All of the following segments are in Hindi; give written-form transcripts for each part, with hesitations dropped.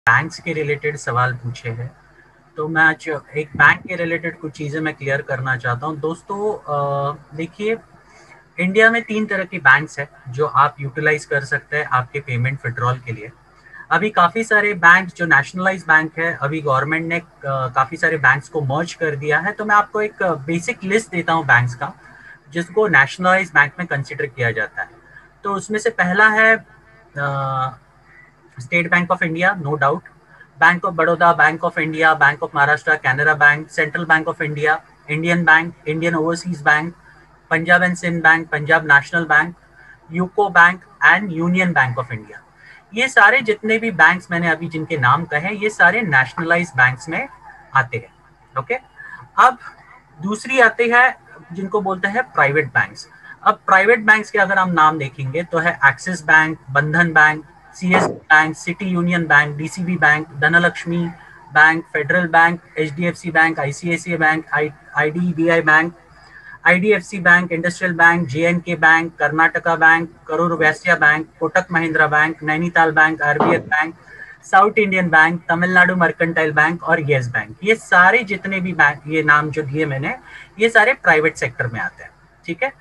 बैंक्स के रिलेटेड सवाल पूछे हैं, तो मैं आज एक बैंक के रिलेटेड कुछ चीज़ें मैं क्लियर करना चाहता हूँ। दोस्तों देखिए, इंडिया में 3 तरह की बैंक्स हैं जो आप यूटिलाइज कर सकते हैं आपके पेमेंट विड्रॉल के लिए। अभी काफ़ी सारे बैंक जो नेशनलाइज बैंक है, अभी गवर्नमेंट ने काफ़ी सारे बैंक्स को मर्ज कर दिया है। तो मैं आपको एक बेसिक लिस्ट देता हूँ बैंक्स का, जिसको नेशनलाइज बैंक में कंसिडर किया जाता है। तो उसमें से पहला है state bank of India, no doubt. Bank of Baroda, bank of India, bank of Maharashtra, Canara bank, central bank of India, Indian bank, Indian overseas bank, Punjab and Sind bank, Punjab national bank, UCO bank and union bank of India. ये सारे जितने भी बैंक्स मैंने अभी जिनके नाम कहे, ये सारे नेशनलाइज बैंक्स में आते हैं। ओके, अब दूसरी आती है जिनको बोलते हैं प्राइवेट बैंक्स। अब प्राइवेट बैंक्स के अगर हम नाम देखेंगे तो है Axis bank, Bandhan bank, CS bank, City Union bank, DCB bank, Dhanlaxmi bank, federal bank, HDFC bank, ICICI bank, IDBI bank, IDFC bank, industrial bank, JNK bank, Karnataka bank, Karur Vysya bank, Kotak Mahindra bank, Nainital bank, RBL bank, South Indian bank, Tamil Nadu mercantile bank और येस बैंक। ये सारे जितने भी बैंक, ये नाम जो दिए मैंने, ये सारे प्राइवेट सेक्टर में आते हैं। ठीक है,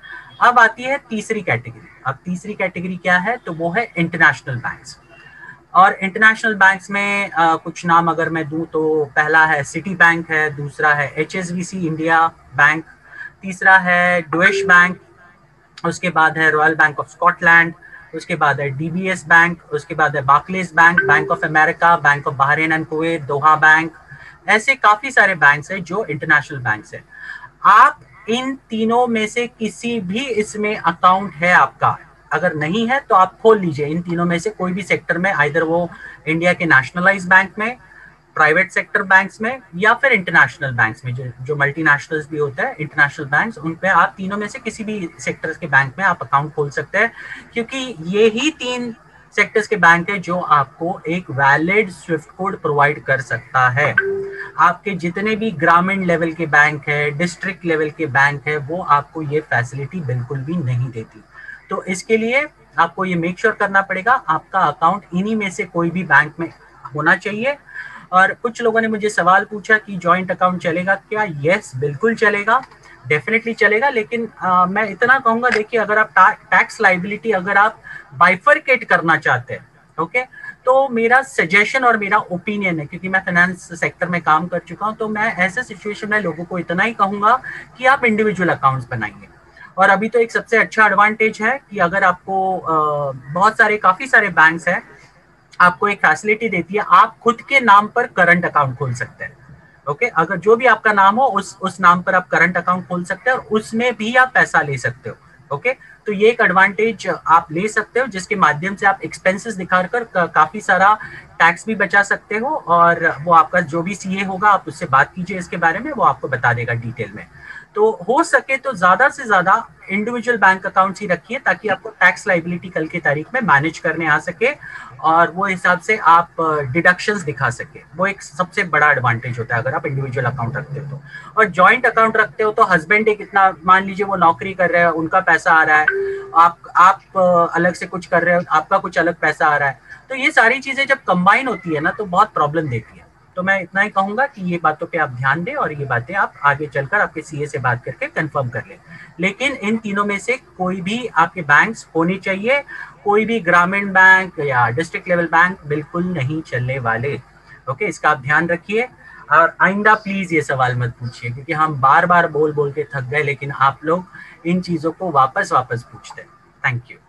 अब आती है तीसरी कैटेगरी। अब तीसरी कैटेगरी क्या है, तो वो है इंटरनेशनल बैंक्स। और इंटरनेशनल बैंक्स में कुछ नाम अगर मैं दूं तो पहला है सिटी बैंक है, दूसरा है एचएसबीसी इंडिया बैंक, तीसरा है डुएश बैंक, उसके बाद है रॉयल बैंक ऑफ स्कॉटलैंड, उसके बाद है डीबीएस बैंक, उसके बाद है Barclays bank, bank of America, bank of Bahrain and Kuwait, Doha bank. ऐसे काफी सारे बैंक्स हैं जो इंटरनेशनल बैंक्स हैं। आप इन तीनों में से किसी भी इसमें अकाउंट है आपका, अगर नहीं है तो आप खोल लीजिए इन तीनों में से कोई भी सेक्टर में, आइदर वो इंडिया के नेशनलाइज बैंक में, प्राइवेट सेक्टर बैंक्स में, या फिर इंटरनेशनल बैंक्स में, जो मल्टीनेशनल्स भी होता है, इंटरनेशनल बैंक्स, उन पे आप तीनों में से किसी भी सेक्टर्स के बैंक में आप अकाउंट खोल सकते हैं, क्योंकि ये ही 3 सेक्टर्स के बैंक है जो आपको एक वैलिड स्विफ्ट कोड प्रोवाइड कर सकता है। आपके जितने भी ग्रामीण लेवल के बैंक है, डिस्ट्रिक्ट लेवल के बैंक है, वो आपको ये फैसिलिटी बिल्कुल भी नहीं देती। तो इसके लिए आपको ये मेक श्योर करना पड़ेगा आपका अकाउंट इन्हीं में से कोई भी बैंक में होना चाहिए। और कुछ लोगों ने मुझे सवाल पूछा कि जॉइंट अकाउंट चलेगा क्या? यस, बिल्कुल चलेगा, डेफिनेटली चलेगा। लेकिन मैं इतना कहूंगा, देखिए, अगर आप टैक्स लाइबिलिटी अगर आप बाइफरकेट करना चाहते हैं, ओके, तो मेरा सजेशन और मेरा ओपिनियन है, क्योंकि मैं फाइनेंस सेक्टर में काम कर चुका हूं, तो मैं ऐसे सिचुएशन में लोगों को इतना ही कहूंगा कि आप इंडिविजुअल अकाउंट्स बनाइए। और अभी तो एक सबसे अच्छा एडवांटेज है कि अगर आपको बहुत सारे काफी सारे बैंक्स हैं, आपको एक फैसिलिटी देती है, आप खुद के नाम पर करंट अकाउंट खोल सकते हैं। ओके, अगर जो भी आपका नाम हो उस नाम पर आप करंट अकाउंट खोल सकते हैं और उसमें भी आप पैसा ले सकते हो। ओके, तो ये एक एडवांटेज आप ले सकते हो, जिसके माध्यम से आप एक्सपेंसेस दिखाकर काफी सारा टैक्स भी बचा सकते हो। और वो आपका जो भी सीए होगा, आप उससे बात कीजिए इसके बारे में, वो आपको बता देगा डिटेल में। तो हो सके तो ज्यादा से ज्यादा इंडिविजुअल बैंक अकाउंट्स ही रखिए, ताकि आपको टैक्स लाइबिलिटी कल की तारीख में मैनेज करने आ सके और वो हिसाब से आप डिडक्शंस दिखा सके। वो एक सबसे बड़ा एडवांटेज होता है अगर आप इंडिविजुअल अकाउंट रखते हो तो। और जॉइंट अकाउंट रखते हो तो हस्बैंड एक इतना, मान लीजिए वो नौकरी कर रहे हैं, उनका पैसा आ रहा है, आप अलग से कुछ कर रहे हो, आपका कुछ अलग पैसा आ रहा है, तो ये सारी चीजें जब कंबाइन होती है ना, तो बहुत प्रॉब्लम देती है। तो मैं इतना ही कहूंगा कि ये बातों पे आप ध्यान दें और ये बातें आप आगे चलकर आपके सीए से बात करके कंफर्म कर लें। लेकिन इन तीनों में से कोई भी आपके बैंक्स होने चाहिए, कोई भी ग्रामीण बैंक या डिस्ट्रिक्ट लेवल बैंक बिल्कुल नहीं चलने वाले। ओके, इसका आप ध्यान रखिए और आइंदा प्लीज ये सवाल मत पूछिए, क्योंकि हम बार बार बोल बोल के थक गए, लेकिन आप लोग इन चीजों को वापस वापस पूछते हैं। Thank you.